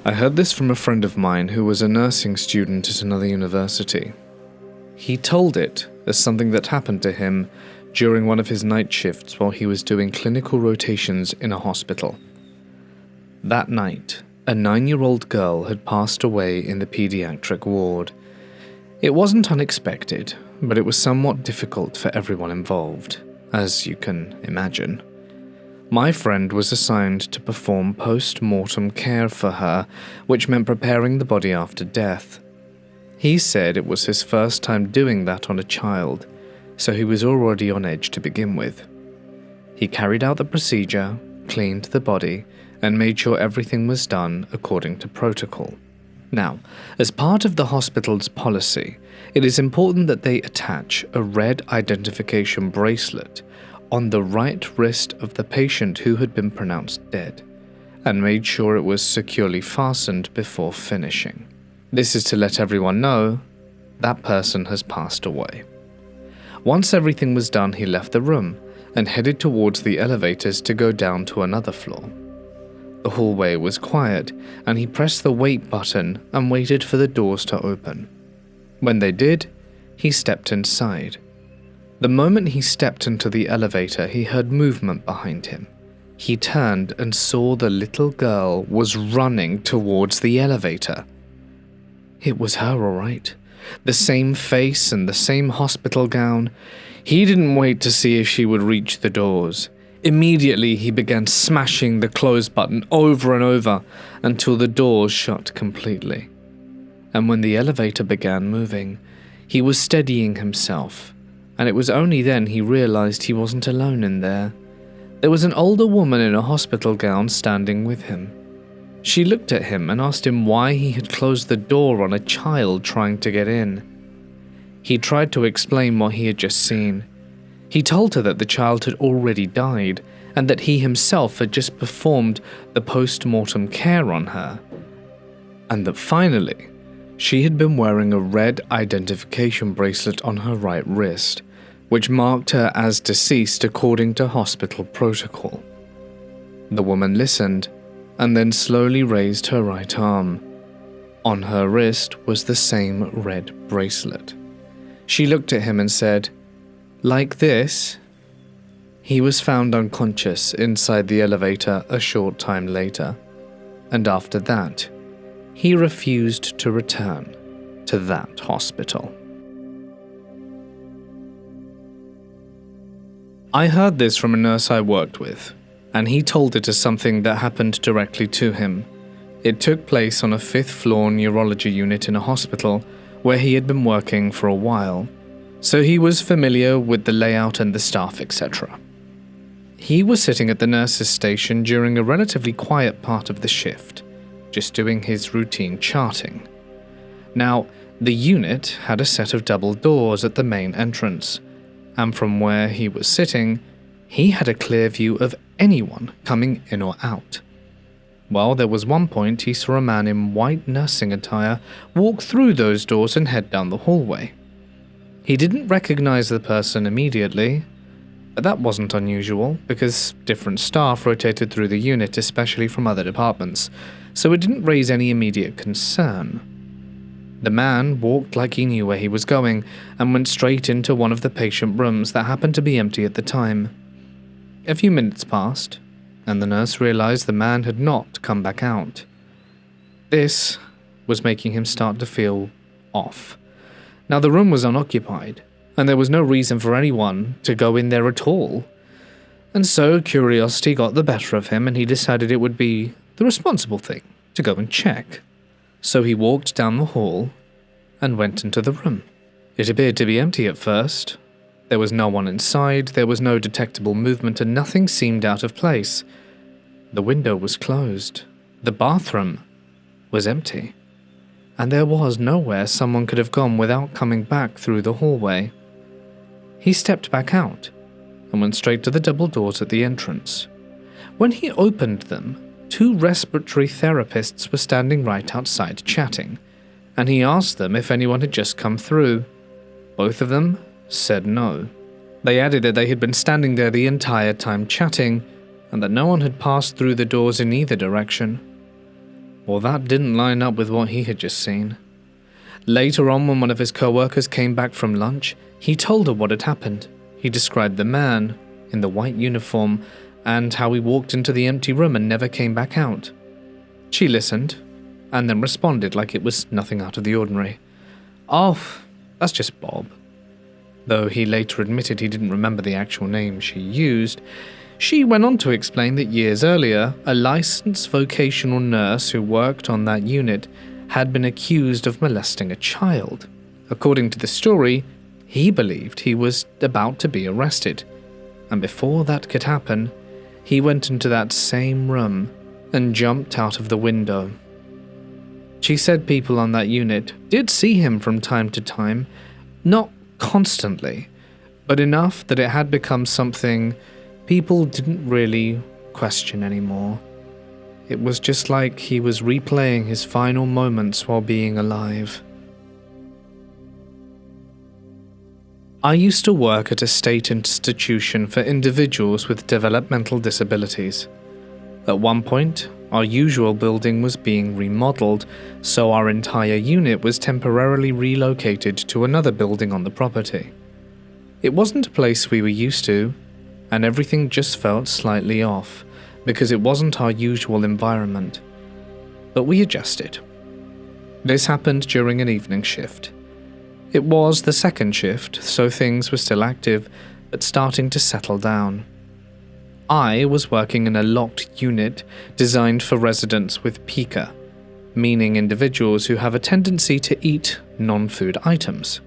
I heard this from a friend of mine who was a nursing student at another university. He told it as something that happened to him during one of his night shifts while he was doing clinical rotations in a hospital. That night, a 9-year-old girl had passed away in the pediatric ward. It wasn't unexpected, but it was somewhat difficult for everyone involved, as you can imagine. My friend was assigned to perform post-mortem care for her, which meant preparing the body after death. He said it was his first time doing that on a child, so he was already on edge to begin with. He carried out the procedure, cleaned the body, and made sure everything was done according to protocol. Now, as part of the hospital's policy, it is important that they attach a red identification bracelet on the right wrist of the patient who had been pronounced dead, and made sure it was securely fastened before finishing. This is to let everyone know that person has passed away. Once everything was done, he left the room and headed towards the elevators to go down to another floor. The hallway was quiet, and he pressed the wait button and waited for the doors to open. When they did, he stepped inside. The moment he stepped into the elevator, he heard movement behind him. He turned and saw the little girl was running towards the elevator. It was her, all right. The same face and the same hospital gown. He didn't wait to see if she would reach the doors. Immediately, he began smashing the close button over and over until the doors shut completely. And when the elevator began moving, he was steadying himself, and it was only then he realized he wasn't alone in there. There was an older woman in a hospital gown standing with him. She looked at him and asked him why he had closed the door on a child trying to get in. He tried to explain what he had just seen. He told her that the child had already died and that he himself had just performed the post-mortem care on her, and that finally, she had been wearing a red identification bracelet on her right wrist, which marked her as deceased according to hospital protocol. The woman listened and then slowly raised her right arm. On her wrist was the same red bracelet. She looked at him and said, "Like this?" He was found unconscious inside the elevator a short time later, and after that, he refused to return to that hospital. I heard this from a nurse I worked with, and he told it as something that happened directly to him. It took place on a 5th-floor neurology unit in a hospital where he had been working for a while, so he was familiar with the layout and the staff, etc. He was sitting at the nurse's station during a relatively quiet part of the shift, just doing his routine charting. Now, the unit had a set of double doors at the main entrance, and from where he was sitting, he had a clear view of anyone coming in or out. Well, there was one point he saw a man in white nursing attire walk through those doors and head down the hallway. He didn't recognize the person immediately, but that wasn't unusual because different staff rotated through the unit, especially from other departments, so it didn't raise any immediate concern. The man walked like he knew where he was going and went straight into one of the patient rooms that happened to be empty at the time. A few minutes passed, and the nurse realized the man had not come back out. This was making him start to feel off. Now, the room was unoccupied, and there was no reason for anyone to go in there at all. And so curiosity got the better of him, and he decided it would be the responsible thing to go and check. So he walked down the hall and went into the room. It appeared to be empty at first. There was no one inside, there was no detectable movement, and nothing seemed out of place. The window was closed. The bathroom was empty. And there was nowhere someone could have gone without coming back through the hallway. He stepped back out and went straight to the double doors at the entrance. When he opened them, 2 respiratory therapists were standing right outside chatting, and he asked them if anyone had just come through. Both of them said no. They added that they had been standing there the entire time chatting, and that no one had passed through the doors in either direction. Well, that didn't line up with what he had just seen. Later on, when one of his co-workers came back from lunch, he told her what had happened. He described the man in the white uniform and how he walked into the empty room and never came back out. She listened, and then responded like it was nothing out of the ordinary. "Oh, that's just Bob." Though he later admitted he didn't remember the actual name she used, she went on to explain that years earlier, a licensed vocational nurse who worked on that unit had been accused of molesting a child. According to the story, he believed he was about to be arrested, and before that could happen, he went into that same room and jumped out of the window. She said people on that unit did see him from time to time, not constantly, but enough that it had become something people didn't really question anymore. It was just like he was replaying his final moments while being alive. I used to work at a state institution for individuals with developmental disabilities. At one point, our usual building was being remodeled, so our entire unit was temporarily relocated to another building on the property. It wasn't a place we were used to, and everything just felt slightly off, because it wasn't our usual environment. But we adjusted. This happened during an evening shift. It was the second shift, so things were still active, but starting to settle down. I was working in a locked unit designed for residents with pica, meaning individuals who have a tendency to eat non-food items.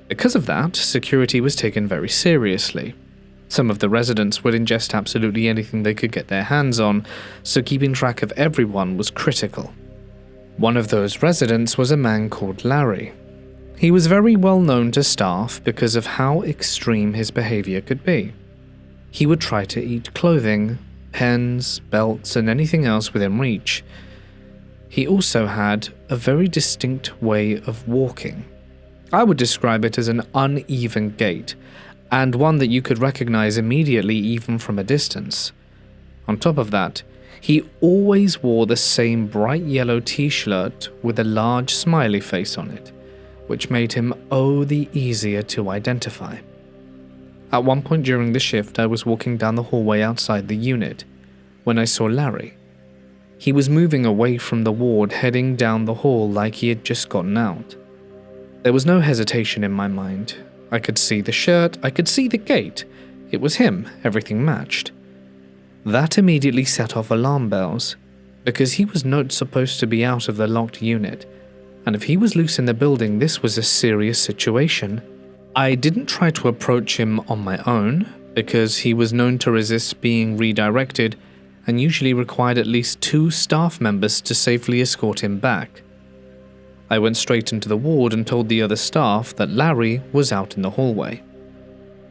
Because of that, security was taken very seriously. Some of the residents would ingest absolutely anything they could get their hands on, so keeping track of everyone was critical. One of those residents was a man called Larry. He was very well known to staff because of how extreme his behavior could be. He would try to eat clothing, pens, belts, and anything else within reach. He also had a very distinct way of walking. I would describe it as an uneven gait, and one that you could recognize immediately even from a distance. On top of that, he always wore the same bright yellow t-shirt with a large smiley face on it, which made him the easier to identify. At one point during the shift, I was walking down the hallway outside the unit when I saw Larry. He was moving away from the ward, heading down the hall like he had just gotten out. There was no hesitation in my mind. I could see the shirt, I could see the gait. It was him, everything matched. That immediately set off alarm bells, because he was not supposed to be out of the locked unit, and if he was loose in the building, this was a serious situation. I didn't try to approach him on my own, because he was known to resist being redirected and usually required at least 2 staff members to safely escort him back. I went straight into the ward and told the other staff that Larry was out in the hallway.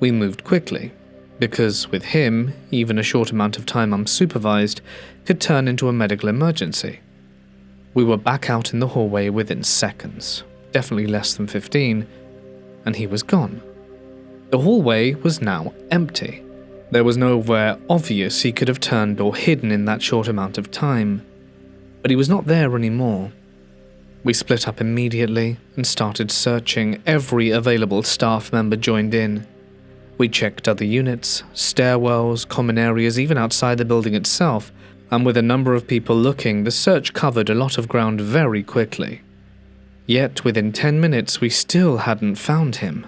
We moved quickly, because with him, even a short amount of time unsupervised could turn into a medical emergency. We were back out in the hallway within seconds, definitely less than 15, and he was gone. The hallway was now empty. There was nowhere obvious he could have turned or hidden in that short amount of time, but he was not there anymore. We split up immediately and started searching. Every available staff member joined in. We checked other units, stairwells, common areas, even outside the building itself, and with a number of people looking, the search covered a lot of ground very quickly. Yet within 10 minutes we still hadn't found him.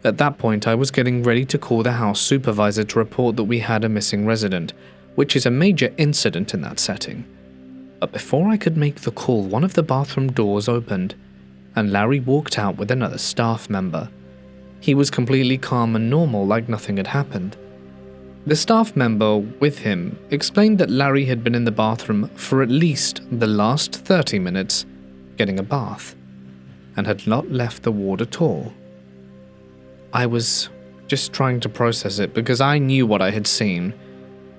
At that point I was getting ready to call the house supervisor to report that we had a missing resident, which is a major incident in that setting. But before I could make the call, one of the bathroom doors opened, and Larry walked out with another staff member. He was completely calm and normal, like nothing had happened. The staff member with him explained that Larry had been in the bathroom for at least the last 30 minutes, getting a bath, and had not left the ward at all. I was just trying to process it because I knew what I had seen.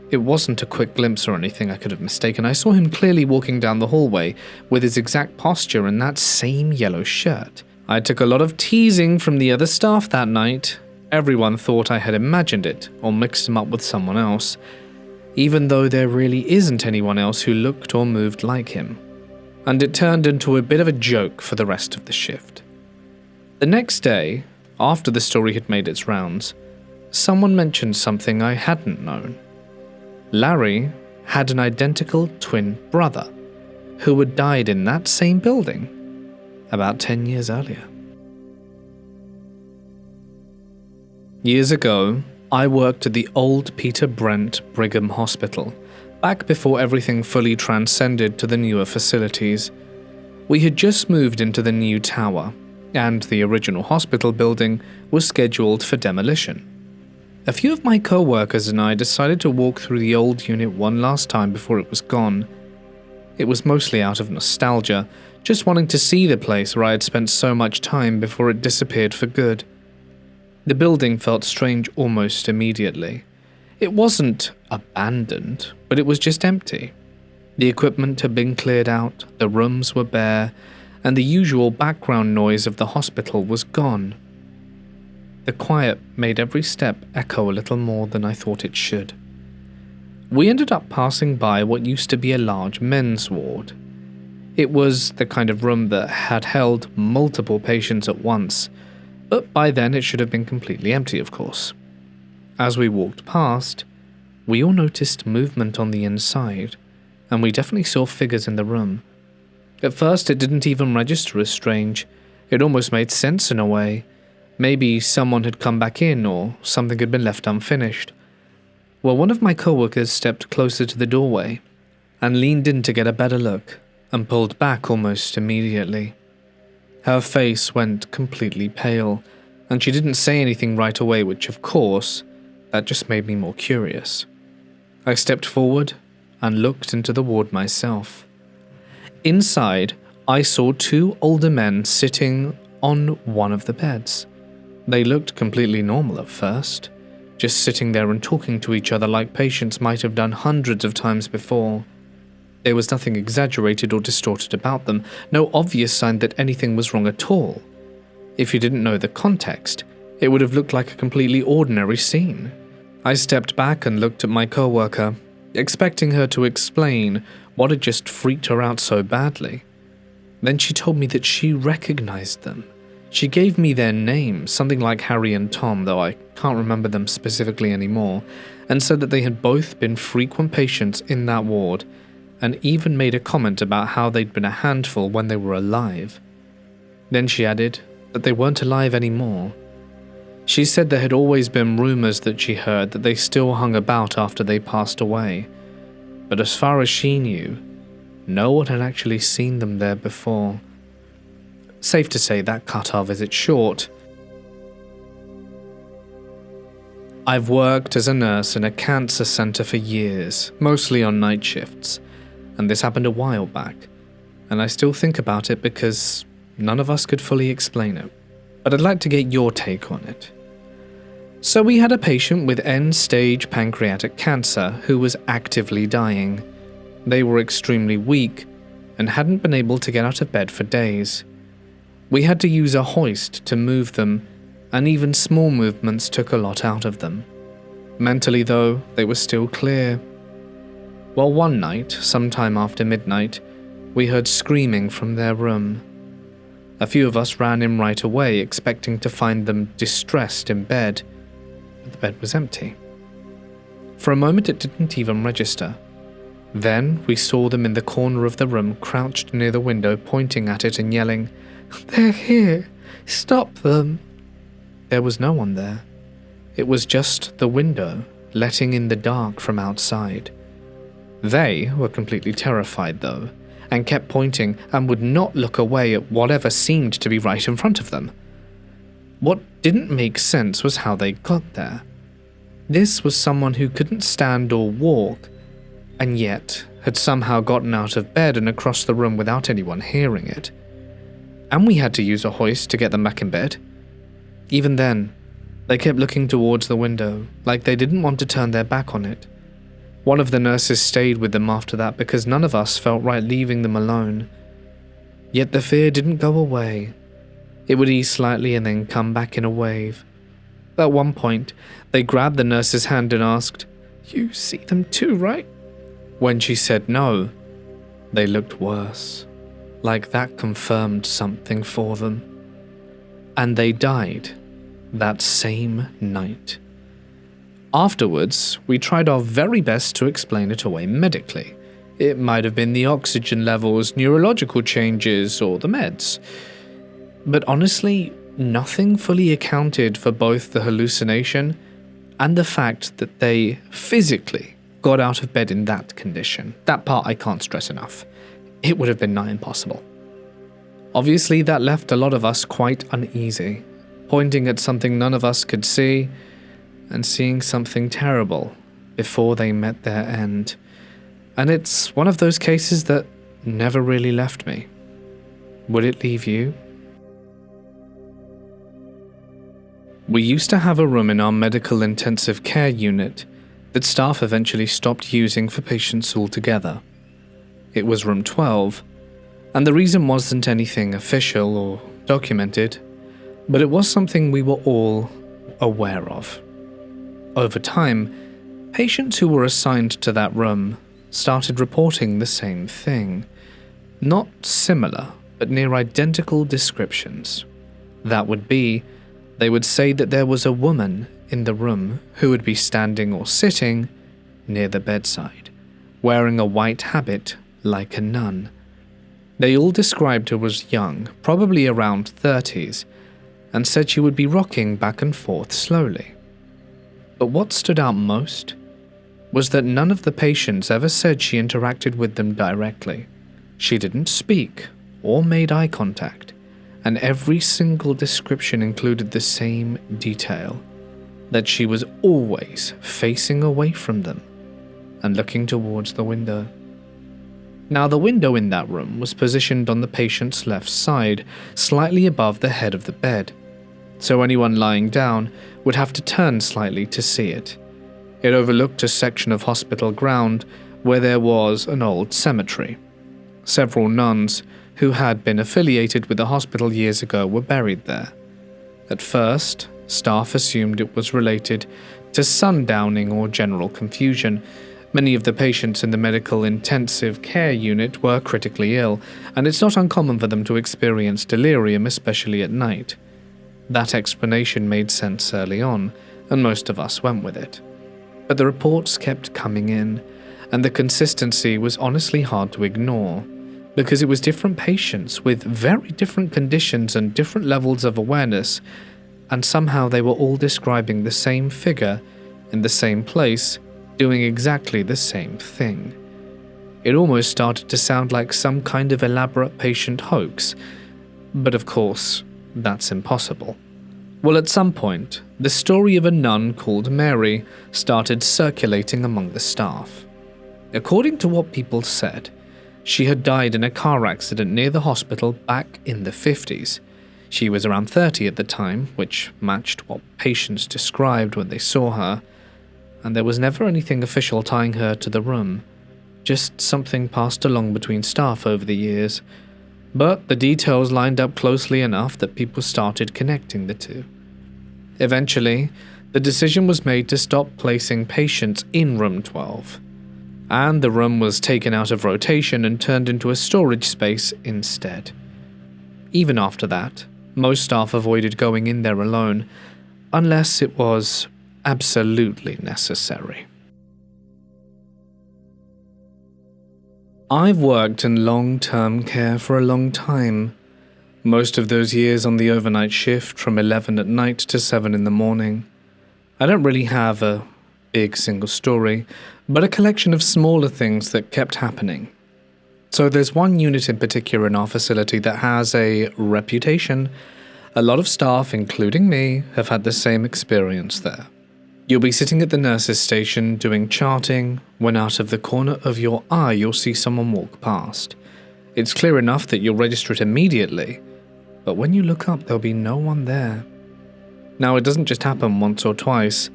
It wasn't a quick glimpse or anything I could have mistaken. I saw him clearly walking down the hallway with his exact posture and that same yellow shirt. I took a lot of teasing from the other staff that night. Everyone thought I had imagined it or mixed him up with someone else. even though there really isn't anyone else who looked or moved like him. And it turned into a bit of a joke for the rest of the shift. The next day, after the story had made its rounds, someone mentioned something I hadn't known. Larry had an identical twin brother who had died in that same building about 10 years earlier. Years ago, I worked at the old Peter Brent Brigham Hospital, back before everything fully transcended to the newer facilities. We had just moved into the new tower, and the original hospital building was scheduled for demolition. A few of my co-workers and I decided to walk through the old unit one last time before it was gone. It was mostly out of nostalgia, just wanting to see the place where I had spent so much time before it disappeared for good. The building felt strange almost immediately. It wasn't abandoned, but it was just empty. The equipment had been cleared out, the rooms were bare, and the usual background noise of the hospital was gone. The quiet made every step echo a little more than I thought it should. We ended up passing by what used to be a large men's ward. It was the kind of room that had held multiple patients at once, but by then it should have been completely empty, of course. As we walked past, we all noticed movement on the inside, and we definitely saw figures in the room. At first it didn't even register as strange. It almost made sense in a way. Maybe someone had come back in or something had been left unfinished. Well, one of my coworkers stepped closer to the doorway and leaned in to get a better look and pulled back almost immediately. Her face went completely pale, and she didn't say anything right away, which of course, that just made me more curious. I stepped forward and looked into the ward myself. Inside, I saw two older men sitting on one of the beds. They looked completely normal at first, just sitting there and talking to each other like patients might have done hundreds of times before. There was nothing exaggerated or distorted about them, no obvious sign that anything was wrong at all. If you didn't know the context, it would have looked like a completely ordinary scene. I stepped back and looked at my coworker, expecting her to explain what had just freaked her out so badly. Then she told me that she recognized them. She gave me their names, something like Harry and Tom, though I can't remember them specifically anymore, and said that they had both been frequent patients in that ward, and even made a comment about how they'd been a handful when they were alive. Then she added that they weren't alive anymore. She said there had always been rumors that she heard that they still hung about after they passed away, but as far as she knew, no one had actually seen them there before. Safe to say that cut our visit short. I've worked as a nurse in a cancer center for years, mostly on night shifts, and this happened a while back, and I still think about it because none of us could fully explain it, but I'd like to get your take on it. So we had a patient with end-stage pancreatic cancer who was actively dying. They were extremely weak and hadn't been able to get out of bed for days. We had to use a hoist to move them, and even small movements took a lot out of them. Mentally, though, they were still clear. Well, one night, sometime after midnight, we heard screaming from their room. A few of us ran in right away, expecting to find them distressed in bed, but the bed was empty. For a moment it didn't even register. Then we saw them in the corner of the room, crouched near the window, pointing at it and yelling, "They're here! Stop them!" There was no one there. It was just the window, letting in the dark from outside. They were completely terrified, though, and kept pointing and would not look away at whatever seemed to be right in front of them. What didn't make sense was how they got there. This was someone who couldn't stand or walk, and yet had somehow gotten out of bed and across the room without anyone hearing it. And we had to use a hoist to get them back in bed. Even then, they kept looking towards the window, like they didn't want to turn their back on it. One of the nurses stayed with them after that because none of us felt right leaving them alone. Yet the fear didn't go away. It would ease slightly and then come back in a wave. At one point, they grabbed the nurse's hand and asked, You see them too, right? When she said no, they looked worse, like that confirmed something for them. And they died that same night. Afterwards, we tried our very best to explain it away medically. It might have been the oxygen levels, neurological changes, or the meds. But honestly, nothing fully accounted for both the hallucination and the fact that they physically got out of bed in that condition. That part I can't stress enough. It would have been nigh impossible. Obviously, that left a lot of us quite uneasy, pointing at something none of us could see and seeing something terrible before they met their end. And it's one of those cases that never really left me. Would it leave you? We used to have a room in our medical intensive care unit that staff eventually stopped using for patients altogether. It was room 12, and the reason wasn't anything official or documented, but it was something we were all aware of. Over time, patients who were assigned to that room started reporting the same thing. Not similar, but near identical descriptions. That would be, they would say that there was a woman in the room who would be standing or sitting near the bedside, wearing a white habit like a nun. They all described her as young, probably around 30s, and said she would be rocking back and forth slowly. But what stood out most was that none of the patients ever said she interacted with them directly. She didn't speak or made eye contact, and every single description included the same detail, that she was always facing away from them and looking towards the window. Now, the window in that room was positioned on the patient's left side, slightly above the head of the bed, so anyone lying down would have to turn slightly to see it. It overlooked a section of hospital ground where there was an old cemetery. Several nuns who had been affiliated with the hospital years ago were buried there. At first, staff assumed it was related to sundowning or general confusion. Many of the patients in the medical intensive care unit were critically ill, and it's not uncommon for them to experience delirium, especially at night. That explanation made sense early on, and most of us went with it. But the reports kept coming in, and the consistency was honestly hard to ignore, because it was different patients with very different conditions and different levels of awareness, and somehow they were all describing the same figure in the same place, doing exactly the same thing. It almost started to sound like some kind of elaborate patient hoax, but of course, that's impossible. Well, at some point, the story of a nun called Mary started circulating among the staff. According to what people said, she had died in a car accident near the hospital back in the 50s. She was around 30 at the time, which matched what patients described when they saw her, and there was never anything official tying her to the room, just something passed along between staff over the years. But the details lined up closely enough that people started connecting the two. Eventually, the decision was made to stop placing patients in room 12, and the room was taken out of rotation and turned into a storage space instead. Even after that, most staff avoided going in there alone, unless it was absolutely necessary. I've worked in long-term care for a long time, most of those years on the overnight shift from 11 at night to 7 in the morning. I don't really have a big single story, but a collection of smaller things that kept happening. So there's one unit in particular in our facility that has a reputation. A lot of staff, including me, have had the same experience there. You'll be sitting at the nurse's station doing charting, when out of the corner of your eye you'll see someone walk past. It's clear enough that you'll register it immediately, but when you look up there'll be no one there. Now, it doesn't just happen once or twice.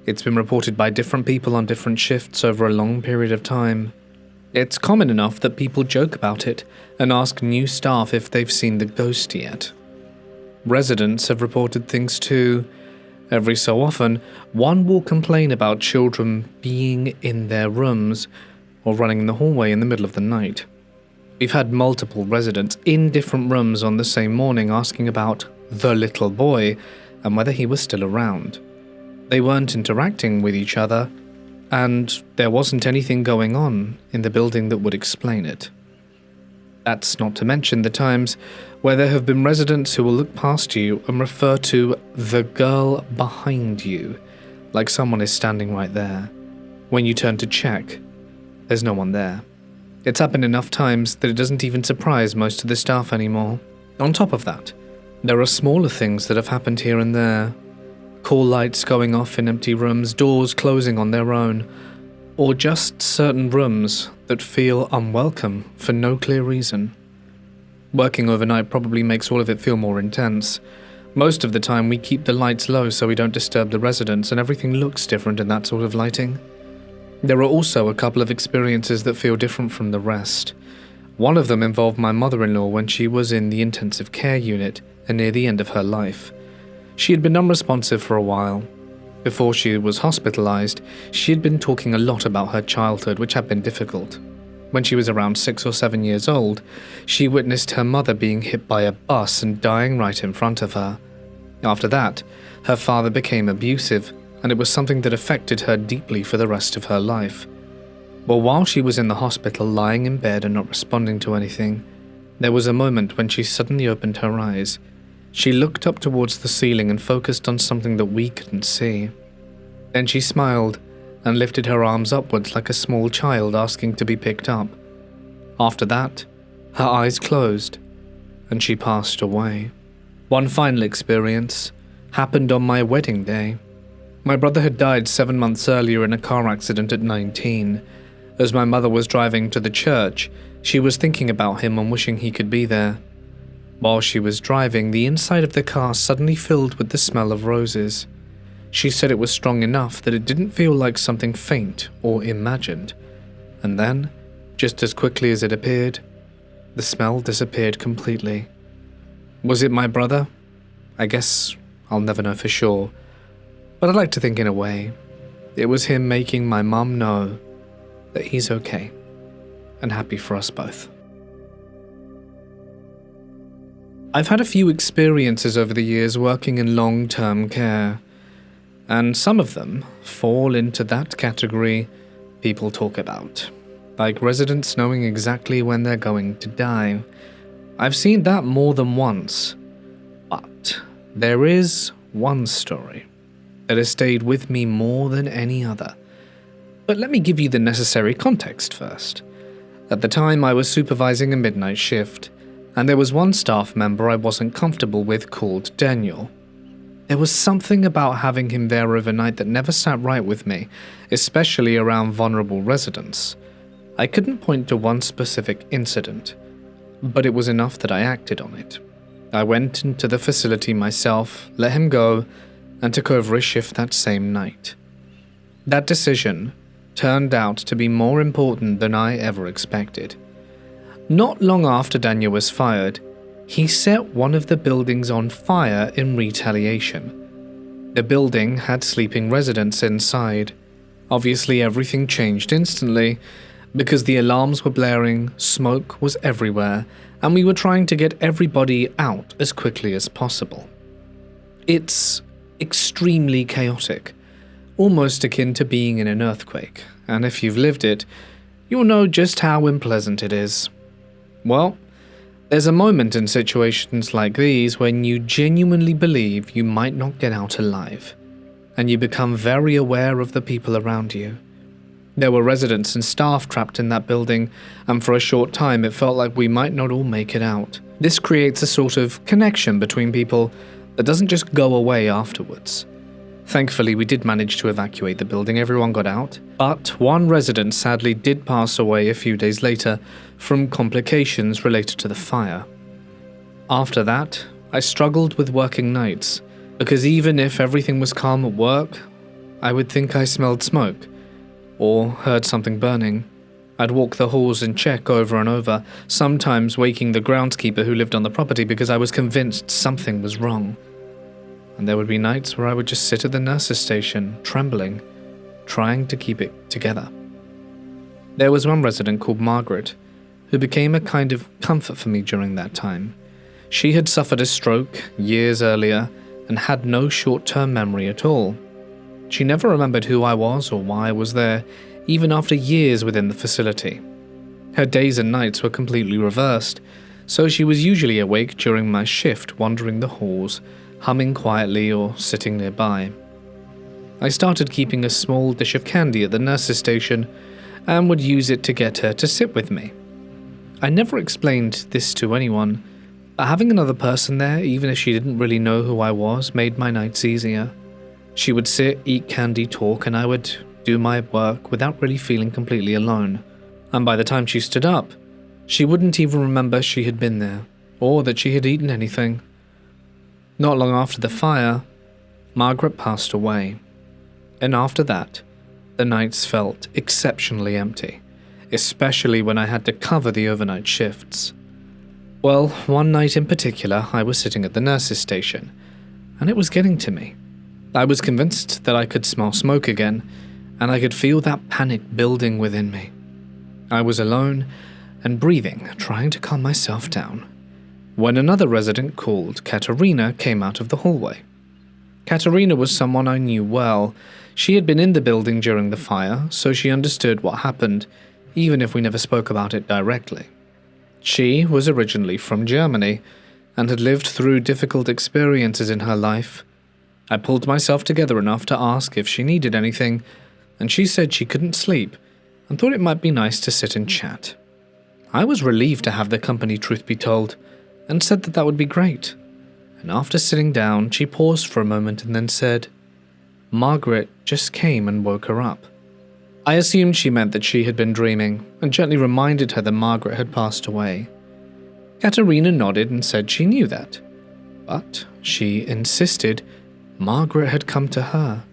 It's been reported by different people on different shifts over a long period of time. It's common enough that people joke about it and ask new staff if they've seen the ghost yet. Residents have reported things too, Every so often, one will complain about children being in their rooms or running in the hallway in the middle of the night. We've had multiple residents in different rooms on the same morning asking about the little boy and whether he was still around. They weren't interacting with each other, and there wasn't anything going on in the building that would explain it. That's not to mention the times where there have been residents who will look past you and refer to the girl behind you, like someone is standing right there. When you turn to check, there's no one there. It's happened enough times that it doesn't even surprise most of the staff anymore. On top of that, there are smaller things that have happened here and there. Call lights going off in empty rooms, doors closing on their own, or just certain rooms that feel unwelcome for no clear reason. Working overnight probably makes all of it feel more intense. Most of the time we keep the lights low so we don't disturb the residents, and everything looks different in that sort of lighting. There are also a couple of experiences that feel different from the rest. One of them involved my mother-in-law when she was in the intensive care unit and near the end of her life. She had been unresponsive for a while. Before she was hospitalized, she had been talking a lot about her childhood, which had been difficult. When she was around 6 or 7 years old, she witnessed her mother being hit by a bus and dying right in front of her. After that, her father became abusive, and it was something that affected her deeply for the rest of her life. Well, while she was in the hospital lying in bed and not responding to anything, there was a moment when she suddenly opened her eyes. She looked up towards the ceiling and focused on something that we couldn't see. Then she smiled and lifted her arms upwards like a small child asking to be picked up. After that, her eyes closed and she passed away. One final experience happened on my wedding day. My brother had died 7 months earlier in a car accident at 19. As my mother was driving to the church, she was thinking about him and wishing he could be there. While she was driving, the inside of the car suddenly filled with the smell of roses. She said it was strong enough that it didn't feel like something faint or imagined. And then, just as quickly as it appeared, the smell disappeared completely. Was it my brother? I guess I'll never know for sure. But I'd like to think in a way, it was him making my mum know that he's okay and happy for us both. I've had a few experiences over the years working in long-term care, and some of them fall into that category people talk about, like residents knowing exactly when they're going to die. I've seen that more than once, but there is one story that has stayed with me more than any other. But let me give you the necessary context first. At the time, I was supervising a midnight shift, and there was one staff member I wasn't comfortable with called Daniel. There was something about having him there overnight that never sat right with me, especially around vulnerable residents. I couldn't point to one specific incident, but it was enough that I acted on it. I went into the facility myself, let him go, and took over his shift that same night. That decision turned out to be more important than I ever expected. Not long after Daniel was fired, he set one of the buildings on fire in retaliation. The building had sleeping residents inside. Obviously, everything changed instantly, because the alarms were blaring, smoke was everywhere, and we were trying to get everybody out as quickly as possible. It's extremely chaotic, almost akin to being in an earthquake, and if you've lived it, you'll know just how unpleasant it is. Well, there's a moment in situations like these when you genuinely believe you might not get out alive, and you become very aware of the people around you. There were residents and staff trapped in that building, and for a short time it felt like we might not all make it out. This creates a sort of connection between people that doesn't just go away afterwards. Thankfully, we did manage to evacuate the building, everyone got out, but one resident sadly did pass away a few days later from complications related to the fire. After that, I struggled with working nights, because even if everything was calm at work, I would think I smelled smoke, or heard something burning. I'd walk the halls and check over and over, sometimes waking the groundskeeper who lived on the property because I was convinced something was wrong. and there would be nights where I would just sit at the nurse's station, trembling, trying to keep it together. There was one resident called Margaret, who became a kind of comfort for me during that time. She had suffered a stroke years earlier and had no short-term memory at all. She never remembered who I was or why I was there, even after years within the facility. Her days and nights were completely reversed, so she was usually awake during my shift, wandering the halls, humming quietly or sitting nearby. I started keeping a small dish of candy at the nurse's station and would use it to get her to sit with me. I never explained this to anyone, but having another person there, even if she didn't really know who I was, made my nights easier. She would sit, eat candy, talk, and I would do my work without really feeling completely alone. And by the time she stood up, she wouldn't even remember she had been there, or that she had eaten anything. Not long after the fire, Margaret passed away. And after that, the nights felt exceptionally empty, especially when I had to cover the overnight shifts. Well, one night in particular, I was sitting at the nurse's station, and it was getting to me. I was convinced that I could smell smoke again, and I could feel that panic building within me. I was alone and breathing, trying to calm myself down, when another resident called Katerina came out of the hallway. Katerina was someone I knew well. She had been in the building during the fire, so she understood what happened, even if we never spoke about it directly. She was originally from Germany and had lived through difficult experiences in her life. I pulled myself together enough to ask if she needed anything, and she said she couldn't sleep and thought it might be nice to sit and chat. I was relieved to have the company, truth be told, and said that would be great. And after sitting down, she paused for a moment and then said, "Margaret just came and woke her up." I assumed she meant that she had been dreaming, and gently reminded her that Margaret had passed away. Katerina nodded and said she knew that, but she insisted Margaret had come to her.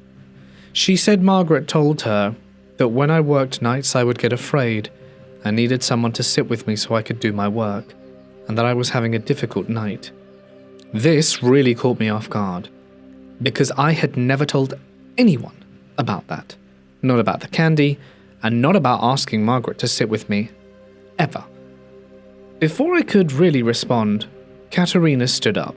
She said Margaret told her that when I worked nights I would get afraid and needed someone to sit with me so I could do my work, and that I was having a difficult night. This really caught me off guard, because I had never told anyone about that. Not about the candy, and not about asking Margaret to sit with me, ever. Before I could really respond, Katerina stood up,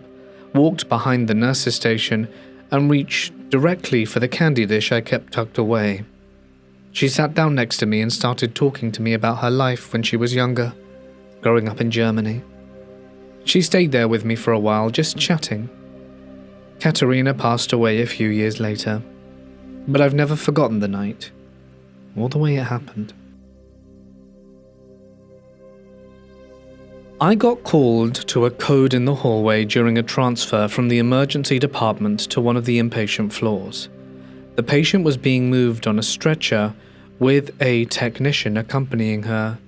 walked behind the nurse's station, and reached directly for the candy dish I kept tucked away. She sat down next to me and started talking to me about her life when she was younger, growing up in Germany. She stayed there with me for a while, just chatting. Katerina passed away a few years later, but I've never forgotten the night, or the way it happened. I got called to a code in the hallway during a transfer from the emergency department to one of the inpatient floors. The patient was being moved on a stretcher with a technician accompanying her,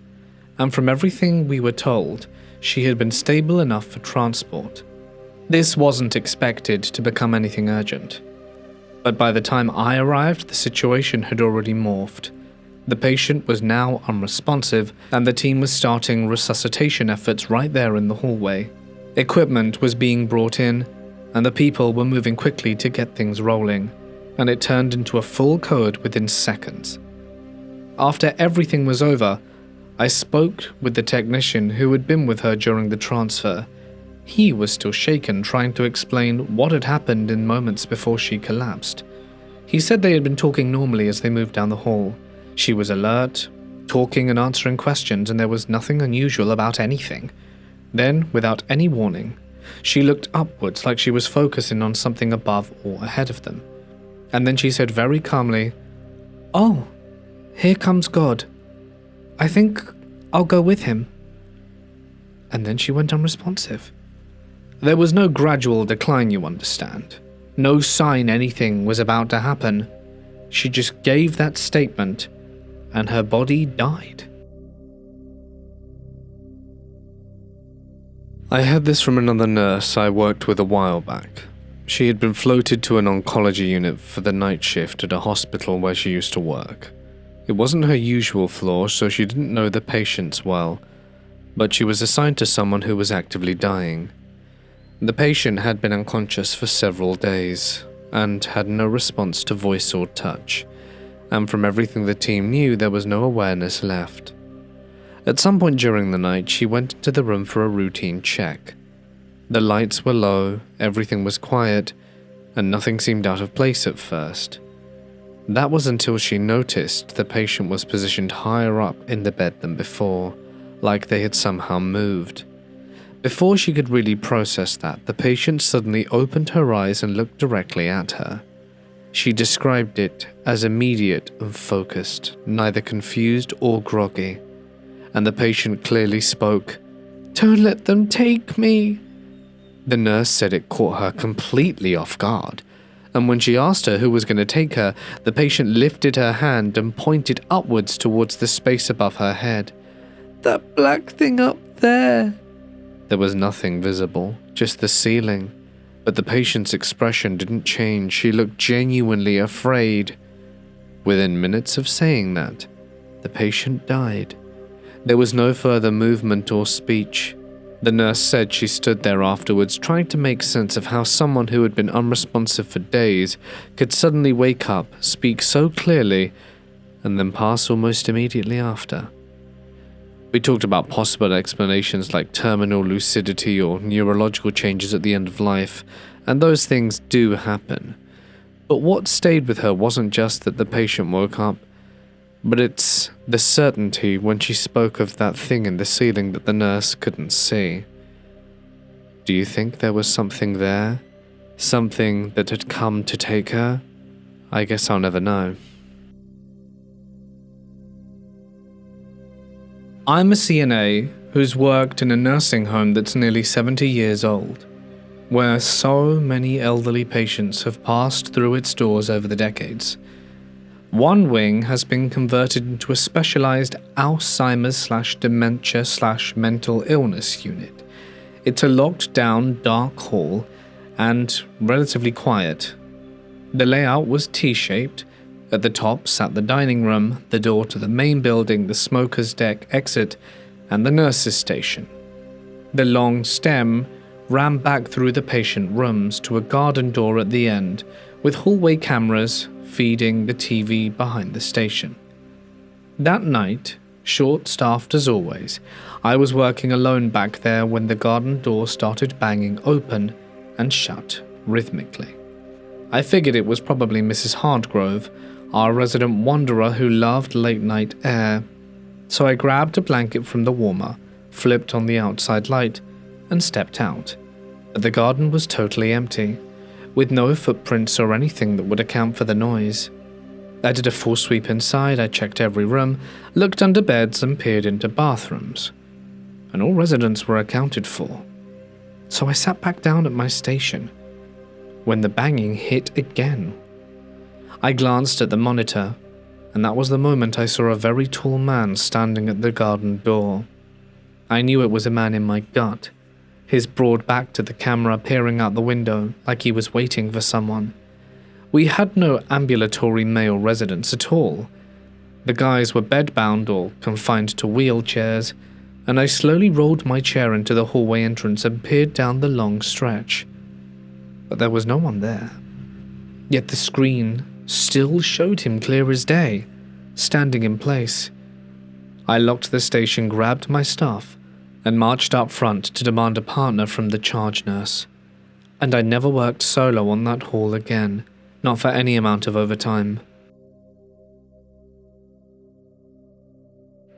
and from everything we were told, she had been stable enough for transport. This wasn't expected to become anything urgent. But by the time I arrived, the situation had already morphed. The patient was now unresponsive, and the team was starting resuscitation efforts right there in the hallway. Equipment was being brought in, and the people were moving quickly to get things rolling, and it turned into a full code within seconds. After everything was over, I spoke with the technician who had been with her during the transfer. He was still shaken, trying to explain what had happened in moments before she collapsed. He said they had been talking normally as they moved down the hall. She was alert, talking and answering questions, and there was nothing unusual about anything. Then, without any warning, she looked upwards like she was focusing on something above or ahead of them. And then she said very calmly, "Oh, here comes God. I think I'll go with him." And then she went unresponsive. There was no gradual decline, you understand. No sign anything was about to happen. She just gave that statement, and her body died. I had this from another nurse I worked with a while back. She had been floated to an oncology unit for the night shift at a hospital where she used to work. It wasn't her usual floor, so she didn't know the patients well, but she was assigned to someone who was actively dying. The patient had been unconscious for several days and had no response to voice or touch, and from everything the team knew, there was no awareness left. At some point during the night, she went into the room for a routine check. The lights were low, everything was quiet, and nothing seemed out of place at first. That was until she noticed the patient was positioned higher up in the bed than before, like they had somehow moved. Before she could really process that, the patient suddenly opened her eyes and looked directly at her. She described it as immediate and focused, neither confused or groggy. And the patient clearly spoke, "Don't let them take me." The nurse said it caught her completely off guard, and when she asked her who was going to take her, the patient lifted her hand and pointed upwards towards the space above her head. "That black thing up there." There was nothing visible, just the ceiling, but the patient's expression didn't change. She looked genuinely afraid. Within minutes of saying that, the patient died. There was no further movement or speech. The nurse said she stood there afterwards trying to make sense of how someone who had been unresponsive for days could suddenly wake up, speak so clearly, and then pass almost immediately after. We talked about possible explanations like terminal lucidity or neurological changes at the end of life, and those things do happen. But what stayed with her wasn't just that the patient woke up, but it's the certainty when she spoke of that thing in the ceiling that the nurse couldn't see. Do you think there was something there? Something that had come to take her? I guess I'll never know. I'm a CNA who's worked in a nursing home that's nearly 70 years old, where so many elderly patients have passed through its doors over the decades. One wing has been converted into a specialized Alzheimer's/dementia/mental illness unit. It's a locked-down, dark hall and relatively quiet. The layout was T-shaped. At the top sat the dining room, the door to the main building, the smoker's deck exit, and the nurse's station. The long stem ran back through the patient rooms to a garden door at the end, with hallway cameras feeding the TV behind the station. That night, short-staffed as always, I was working alone back there when the garden door started banging open and shut rhythmically. I figured it was probably Mrs. Hardgrove, our resident wanderer who loved late-night air, so I grabbed a blanket from the warmer, flipped on the outside light, and stepped out. But the garden was totally empty, with no footprints or anything that would account for the noise. I did a full sweep inside, I checked every room, looked under beds and peered into bathrooms, and all residents were accounted for. So I sat back down at my station, when the banging hit again. I glanced at the monitor, and that was the moment I saw a very tall man standing at the garden door. I knew it was a man in my gut, his broad back to the camera peering out the window like he was waiting for someone. We had no ambulatory male residents at all. The guys were bedbound or confined to wheelchairs, and I slowly rolled my chair into the hallway entrance and peered down the long stretch. But there was no one there. Yet the screen still showed him clear as day, standing in place. I locked the station, grabbed my stuff, and marched up front to demand a partner from the charge nurse. And I never worked solo on that hall again, not for any amount of overtime.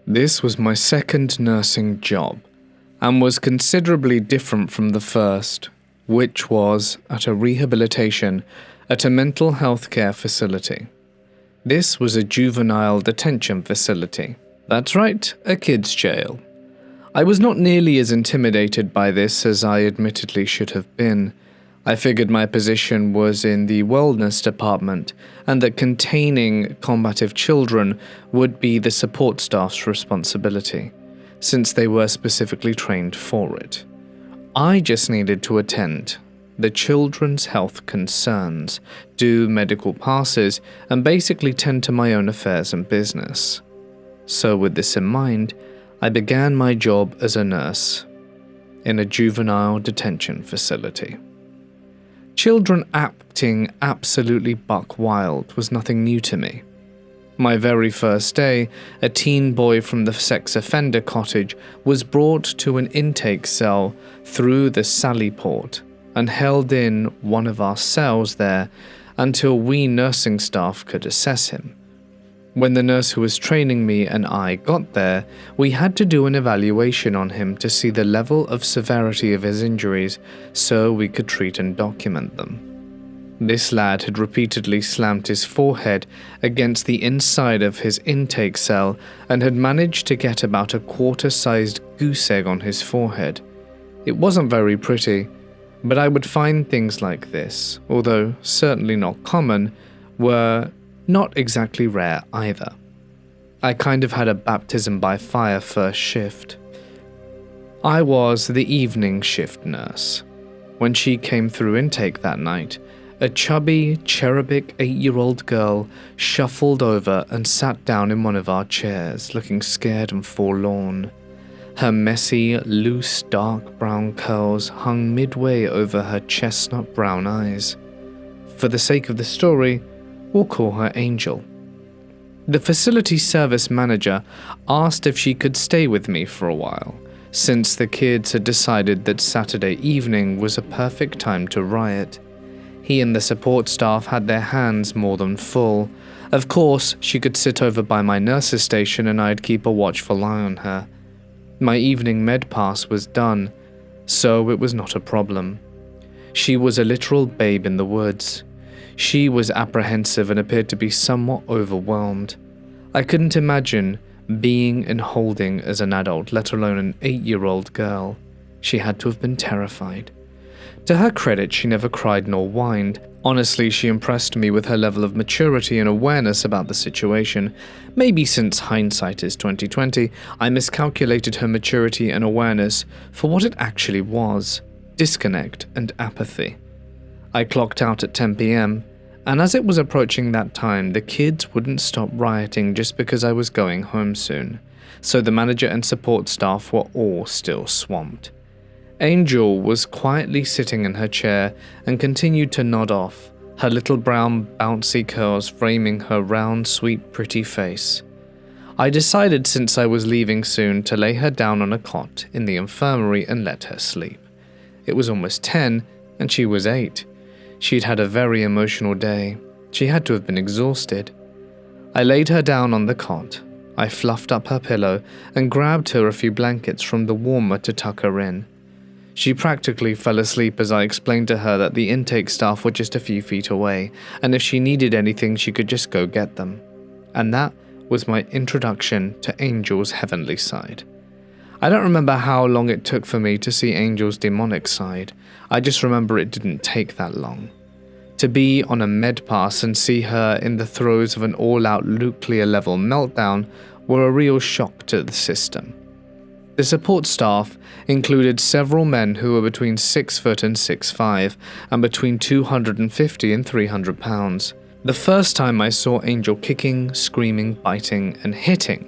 This was my second nursing job, and was considerably different from the first, which was at a rehabilitation at a mental health care facility. This was a juvenile detention facility. That's right, a kids' jail. I was not nearly as intimidated by this as I admittedly should have been. I figured my position was in the wellness department, and that containing combative children would be the support staff's responsibility, since they were specifically trained for it. I just needed to attend the children's health concerns, do medical passes, and basically tend to my own affairs and business. So with this in mind, I began my job as a nurse. in a juvenile detention facility. Children acting absolutely buck wild was nothing new to me. My very first day, a teen boy from the sex offender cottage was brought to an intake cell through the Sally Port and held in one of our cells there until we nursing staff could assess him. When the nurse who was training me and I got there, we had to do an evaluation on him to see the level of severity of his injuries so we could treat and document them. This lad had repeatedly slammed his forehead against the inside of his intake cell and had managed to get about a quarter-sized goose egg on his forehead. It wasn't very pretty, but I would find things like this, although certainly not common, were not exactly rare either. I kind of had a baptism by fire first shift. I was the evening shift nurse. When she came through intake that night, a chubby, cherubic 8-year-old girl shuffled over and sat down in one of our chairs, looking scared and forlorn. Her messy, loose, dark brown curls hung midway over her chestnut brown eyes. For the sake of the story, we'll call her Angel. The facility service manager asked if she could stay with me for a while, since the kids had decided that Saturday evening was a perfect time to riot. He and the support staff had their hands more than full. Of course, she could sit over by my nurse's station and I'd keep a watchful eye on her. My evening med pass was done, so it was not a problem. She was a literal babe in the woods. She was apprehensive and appeared to be somewhat overwhelmed. I couldn't imagine being and holding as an adult, let alone an 8-year-old girl. She had to have been terrified. To her credit, she never cried nor whined. Honestly, she impressed me with her level of maturity and awareness about the situation. Maybe since hindsight is 2020, I miscalculated her maturity and awareness for what it actually was: disconnect and apathy. I clocked out at 10 p.m, and as it was approaching that time, the kids wouldn't stop rioting just because I was going home soon, so the manager and support staff were all still swamped. Angel was quietly sitting in her chair and continued to nod off, her little brown bouncy curls framing her round, sweet, pretty face. I decided since I was leaving soon to lay her down on a cot in the infirmary and let her sleep. It was almost 10 and she was 8. She'd had a very emotional day. She had to have been exhausted. I laid her down on the cot. I fluffed up her pillow and grabbed her a few blankets from the warmer to tuck her in. She practically fell asleep as I explained to her that the intake staff were just a few feet away, and if she needed anything she could just go get them. And that was my introduction to Angel's heavenly side. I don't remember how long it took for me to see Angel's demonic side. I just remember it didn't take that long. To be on a med pass and see her in the throes of an all-out nuclear-level meltdown were a real shock to the system. The support staff included several men who were between 6 foot and 6'5", and between 250 and 300 pounds. The first time I saw Angel kicking, screaming, biting, and hitting,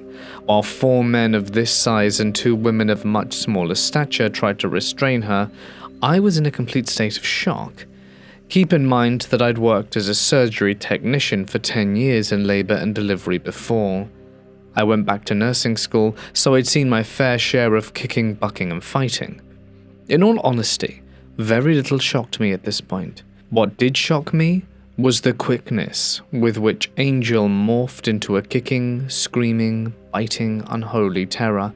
while 4 men of this size and 2 women of much smaller stature tried to restrain her, I was in a complete state of shock. Keep in mind that I'd worked as a surgery technician for 10 years in labor and delivery before. I went back to nursing school, so I'd seen my fair share of kicking, bucking, and fighting. In all honesty, very little shocked me at this point. What did shock me was the quickness with which Angel morphed into a kicking, screaming, biting, unholy terror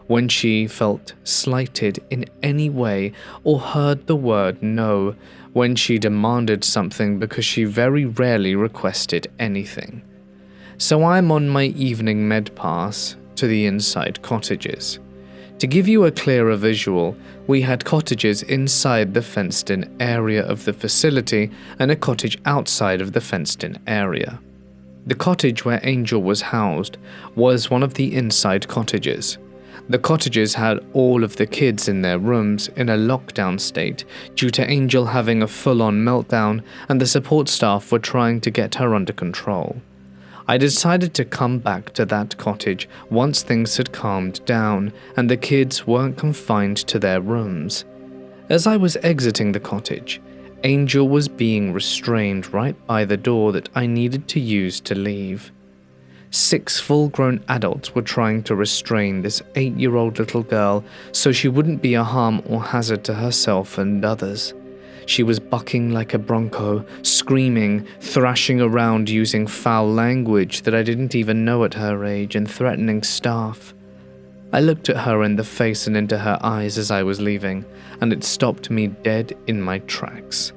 when she felt slighted in any way or heard the word no when she demanded something because she very rarely requested anything. So I'm on my evening med pass to the inside cottages. To give you a clearer visual, we had cottages inside the fenced-in area of the facility and a cottage outside of the fenced-in area. The cottage where Angel was housed was one of the inside cottages. The cottages had all of the kids in their rooms in a lockdown state due to Angel having a full-on meltdown, and the support staff were trying to get her under control. I decided to come back to that cottage once things had calmed down and the kids weren't confined to their rooms. As I was exiting the cottage, Angel was being restrained right by the door that I needed to use to leave. 6 full-grown adults were trying to restrain this 8-year-old little girl so she wouldn't be a harm or hazard to herself and others. She was bucking like a bronco, screaming, thrashing around using foul language that I didn't even know at her age and threatening staff. I looked at her in the face and into her eyes as I was leaving, and it stopped me dead in my tracks.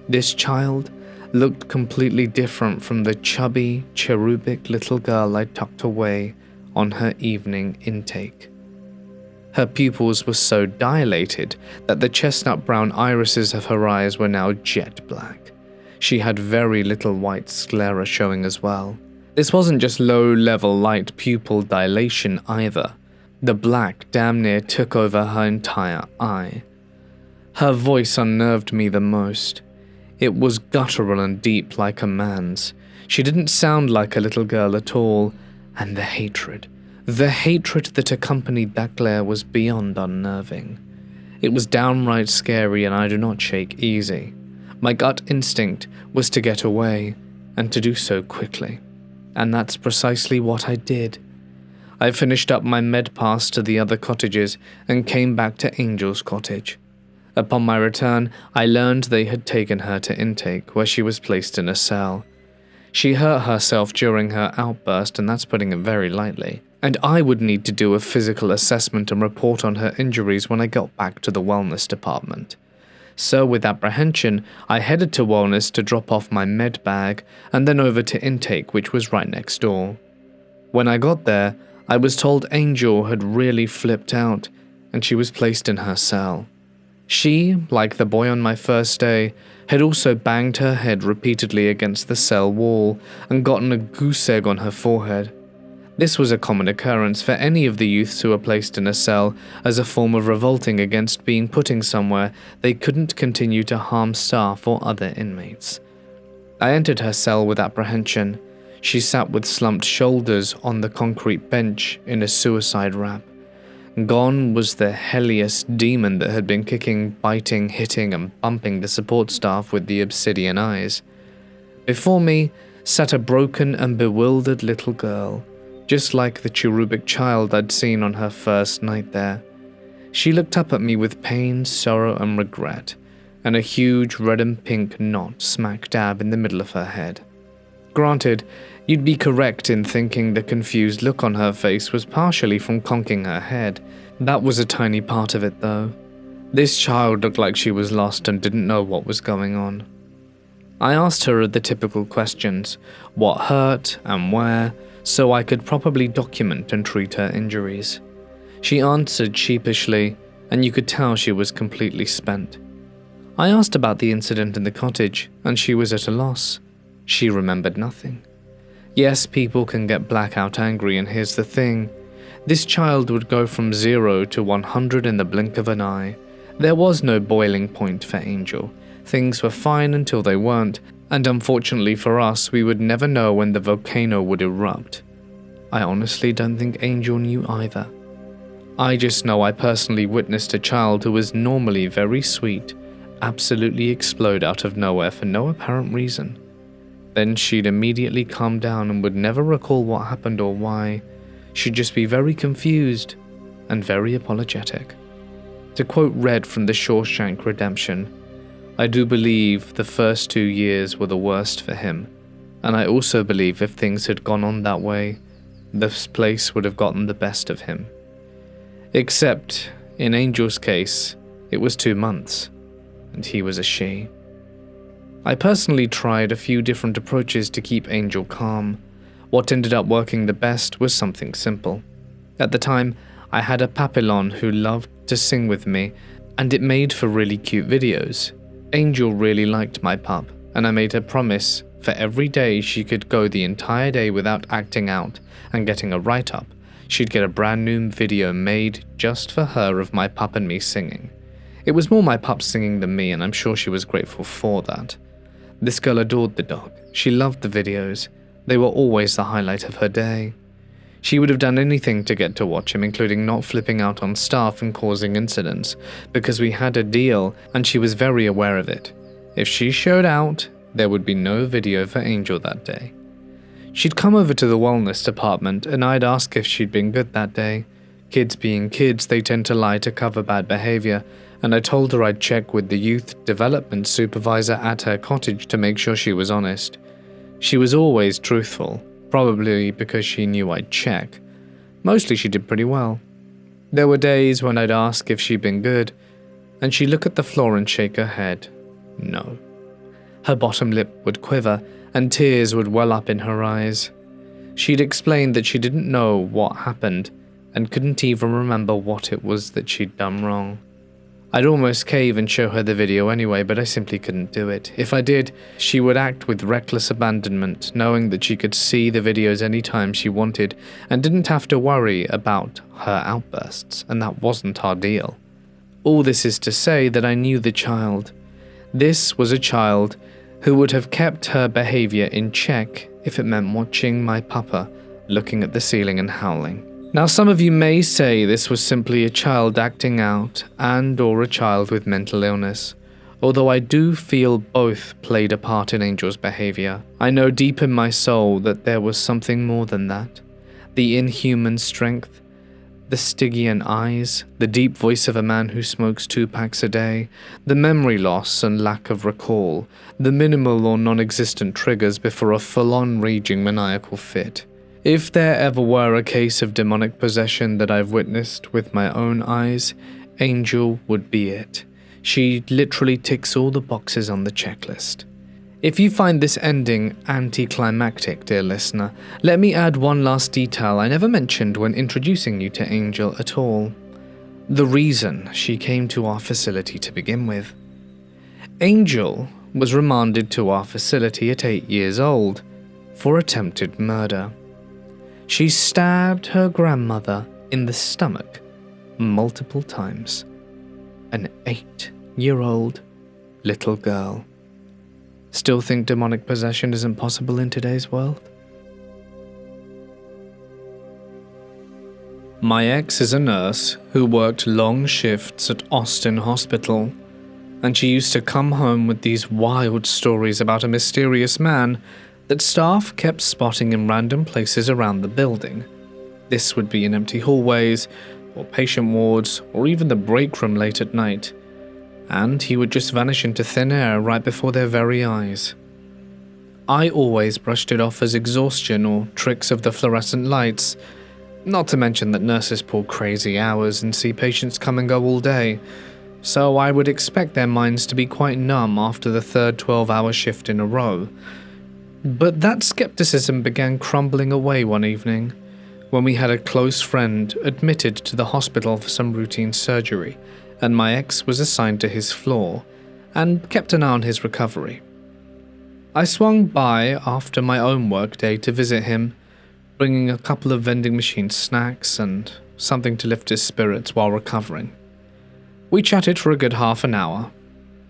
This child looked completely different from the chubby, cherubic little girl I tucked away on her evening intake. Her pupils were so dilated that the chestnut-brown irises of her eyes were now jet black. She had very little white sclera showing as well. This wasn't just low-level light pupil dilation either. The black damn near took over her entire eye. Her voice unnerved me the most. It was guttural and deep like a man's. She didn't sound like a little girl at all, and the hatred that accompanied that glare was beyond unnerving. It was downright scary, and I do not shake easy. My gut instinct was to get away, and to do so quickly. And that's precisely what I did. I finished up my med pass to the other cottages and came back to Angel's cottage. Upon my return, I learned they had taken her to intake, where she was placed in a cell. She hurt herself during her outburst, and that's putting it very lightly, and I would need to do a physical assessment and report on her injuries when I got back to the wellness department. So with apprehension, I headed to wellness to drop off my med bag, and then over to intake, which was right next door. When I got there, I was told Angel had really flipped out, and she was placed in her cell. She, like the boy on my first day, had also banged her head repeatedly against the cell wall and gotten a goose egg on her forehead. This was a common occurrence for any of the youths who were placed in a cell as a form of revolting against being put somewhere they couldn't continue to harm staff or other inmates. I entered her cell with apprehension. She sat with slumped shoulders on the concrete bench in a suicide wrap. Gone was the helliest demon that had been kicking, biting, hitting, and bumping the support staff with the obsidian eyes. Before me sat a broken and bewildered little girl, just like the cherubic child I'd seen on her first night there. She looked up at me with pain, sorrow, and regret, and a huge red and pink knot smack dab in the middle of her head. Granted, you'd be correct in thinking the confused look on her face was partially from conking her head. That was a tiny part of it, though. This child looked like she was lost and didn't know what was going on. I asked her the typical questions, what hurt and where, so I could properly document and treat her injuries. She answered sheepishly, and you could tell she was completely spent. I asked about the incident in the cottage, and she was at a loss. She remembered nothing. Yes, people can get blackout angry, and here's the thing. This child would go from 0 to 100 in the blink of an eye. There was no boiling point for Angel. Things were fine until they weren't, and unfortunately for us, we would never know when the volcano would erupt. I honestly don't think Angel knew either. I just know I personally witnessed a child who was normally very sweet absolutely explode out of nowhere for no apparent reason. Then she'd immediately calm down and would never recall what happened or why. She'd just be very confused and very apologetic. To quote Red from The Shawshank Redemption, I do believe the first 2 years were the worst for him, and I also believe if things had gone on that way, this place would have gotten the best of him. Except, in Angel's case, it was 2 months, and he was a she. I personally tried a few different approaches to keep Angel calm. What ended up working the best was something simple. At the time, I had a papillon who loved to sing with me, and it made for really cute videos. Angel really liked my pup, and I made her promise for every day she could go the entire day without acting out and getting a write-up, she'd get a brand new video made just for her of my pup and me singing. It was more my pup singing than me, and I'm sure she was grateful for that. This girl adored the dog. She loved the videos, They were always the highlight of her day. She would have done anything to get to watch him, including not flipping out on staff and causing incidents, because we had a deal and she was very aware of it. If she showed out, there would be no video for Angel that day. She'd come over to the wellness department and I'd ask if she'd been good that day. Kids being kids, they tend to lie to cover bad behavior, and I told her I'd check with the youth development supervisor at her cottage to make sure she was honest. She was always truthful, probably because she knew I'd check. Mostly she did pretty well. There were days when I'd ask if she'd been good, and she'd look at the floor and shake her head. No. Her bottom lip would quiver, and tears would well up in her eyes. She'd explained that she didn't know what happened, and couldn't even remember what it was that she'd done wrong. I'd almost cave and show her the video anyway, but I simply couldn't do it. If I did, she would act with reckless abandonment, knowing that she could see the videos anytime she wanted and didn't have to worry about her outbursts, and that wasn't our deal. All this is to say that I knew the child. This was a child who would have kept her behavior in check if it meant watching my papa looking at the ceiling and howling. Now, some of you may say this was simply a child acting out and/or a child with mental illness, although I do feel both played a part in Angel's behavior. I know deep in my soul that there was something more than that. The inhuman strength, the Stygian eyes, the deep voice of a man who smokes 2 packs a day, the memory loss and lack of recall, the minimal or non-existent triggers before a full-on raging maniacal fit. If there ever were a case of demonic possession that I've witnessed with my own eyes, Angel would be it. She literally ticks all the boxes on the checklist. If you find this ending anticlimactic, dear listener, let me add one last detail I never mentioned when introducing you to Angel at all. The reason she came to our facility to begin with. Angel was remanded to our facility at 8 years old for attempted murder. She stabbed her grandmother in the stomach multiple times. An 8-year-old little girl. Still think demonic possession isn't possible in today's world? My ex is a nurse who worked long shifts at Austin Hospital, and she used to come home with these wild stories about a mysterious man that staff kept spotting in random places around the building. This would be in empty hallways, or patient wards, or even the break room late at night, and he would just vanish into thin air right before their very eyes. I always brushed it off as exhaustion or tricks of the fluorescent lights, not to mention that nurses pull crazy hours and see patients come and go all day, so I would expect their minds to be quite numb after the third 12-hour shift in a row. But that skepticism began crumbling away one evening, when we had a close friend admitted to the hospital for some routine surgery, and my ex was assigned to his floor, and kept an eye on his recovery. I swung by after my own workday to visit him, bringing a couple of vending machine snacks and something to lift his spirits while recovering. We chatted for a good half an hour.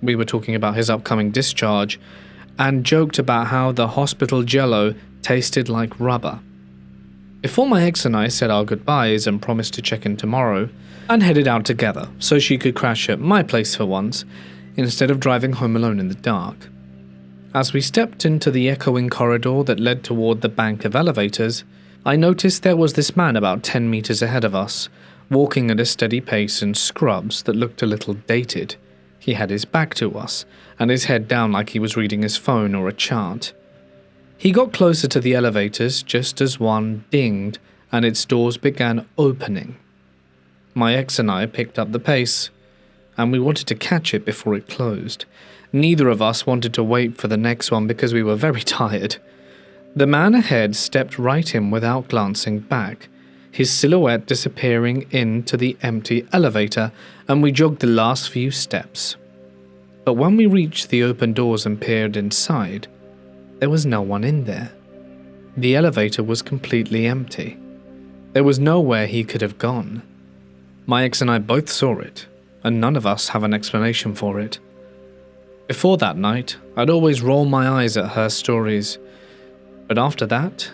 We were talking about his upcoming discharge, and joked about how the hospital jello tasted like rubber. Before my ex and I said our goodbyes and promised to check in tomorrow, and headed out together so she could crash at my place for once, instead of driving home alone in the dark. As we stepped into the echoing corridor that led toward the bank of elevators, I noticed there was this man about 10 meters ahead of us, walking at a steady pace in scrubs that looked a little dated. He had his back to us, and his head down like he was reading his phone or a chart. He got closer to the elevators just as one dinged and its doors began opening. My ex and I picked up the pace, and we wanted to catch it before it closed. Neither of us wanted to wait for the next one because we were very tired. The man ahead stepped right in without glancing back, his silhouette disappearing into the empty elevator, and we jogged the last few steps. But when we reached the open doors and peered inside, there was no one in there. The elevator was completely empty. There was nowhere he could have gone. My ex and I both saw it, and none of us have an explanation for it. Before that night, I'd always roll my eyes at her stories, but But after that,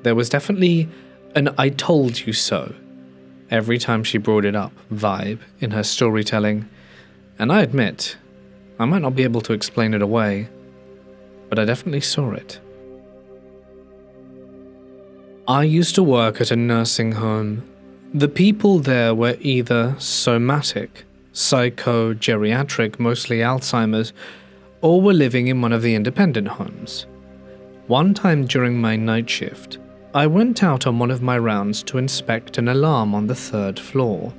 there was definitely an "I told you so" every time she brought it up vibe in her storytelling, and I admit, I might not be able to explain it away, but I definitely saw it. I used to work at a nursing home. The people there were either somatic, psycho, geriatric, mostly Alzheimer's, or were living in one of the independent homes. One time during my night shift, I went out on one of my rounds to inspect an alarm on the 3rd floor.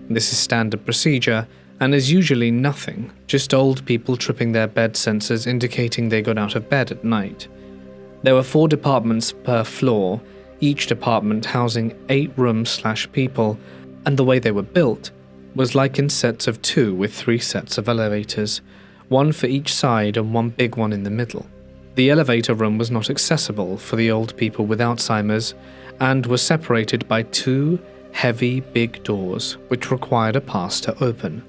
This is standard procedure and is usually nothing, just old people tripping their bed sensors indicating they got out of bed at night. There were 4 departments per floor, each department housing 8 rooms/people, and the way they were built was like in sets of 2 with 3 sets of elevators, 1 for each side and 1 big one in the middle. The elevator room was not accessible for the old people with Alzheimer's and was separated by 2 heavy big doors which required a pass to open.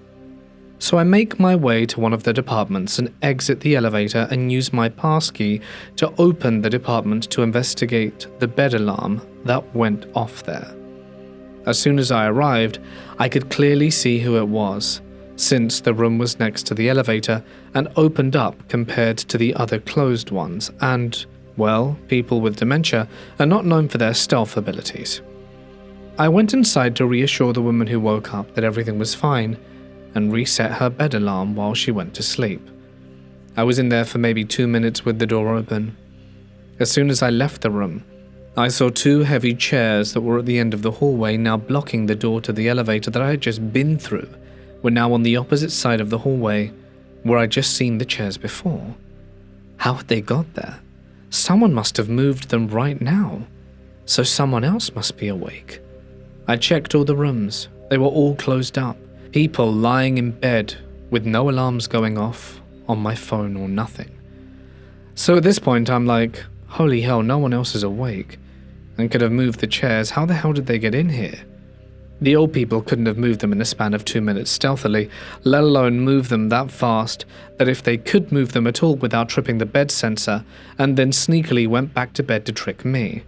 So I make my way to one of the departments and exit the elevator and use my passkey to open the department to investigate the bed alarm that went off there. As soon as I arrived, I could clearly see who it was, since the room was next to the elevator and opened up compared to the other closed ones, and, well, people with dementia are not known for their stealth abilities. I went inside to reassure the woman who woke up that everything was fine, and reset her bed alarm while she went to sleep. I was in there for maybe 2 minutes with the door open. As soon as I left the room, I saw 2 heavy chairs that were at the end of the hallway, now blocking the door to the elevator that I had just been through, were now on the opposite side of the hallway, where I'd just seen the chairs before. How had they got there? Someone must have moved them right now, so someone else must be awake. I checked all the rooms. They were all closed up. People lying in bed with no alarms going off on my phone or nothing. So at this point I'm like, holy hell, no one else is awake and could have moved the chairs. How the hell did they get in here? The old people couldn't have moved them in a span of 2 minutes stealthily, let alone move them that fast that if they could move them at all without tripping the bed sensor and then sneakily went back to bed to trick me.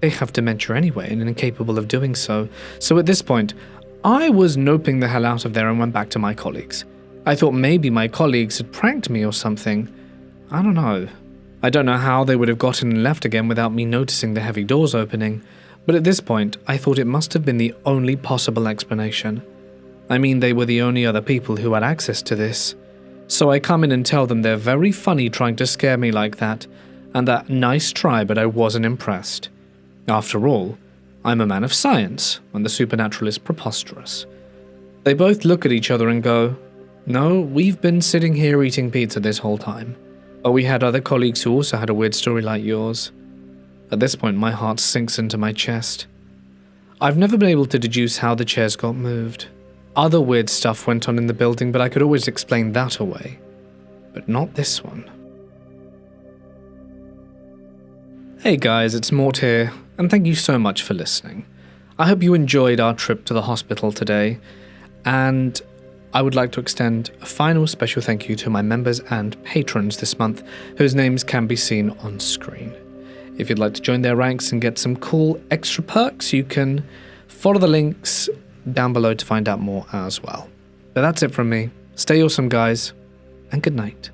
They have dementia anyway and are incapable of doing so. So at this point, I was noping the hell out of there and went back to my colleagues. I thought maybe my colleagues had pranked me or something. I don't know. I don't know how they would have gotten and left again without me noticing the heavy doors opening, but at this point I thought it must have been the only possible explanation. I mean, they were the only other people who had access to this. So I come in and tell them they're very funny trying to scare me like that, and that nice try, but I wasn't impressed. After all, I'm a man of science, and the supernatural is preposterous. They both look at each other and go, no, we've been sitting here eating pizza this whole time. But we had other colleagues who also had a weird story like yours. At this point, my heart sinks into my chest. I've never been able to deduce how the chairs got moved. Other weird stuff went on in the building, but I could always explain that away. But not this one. Hey guys, it's Mort here, and thank you so much for listening. I hope you enjoyed our trip to the hospital today, and I would like to extend a final special thank you to my members and patrons this month, whose names can be seen on screen. If you'd like to join their ranks and get some cool extra perks, you can follow the links down below to find out more as well. But that's it from me. Stay awesome, guys, and good night.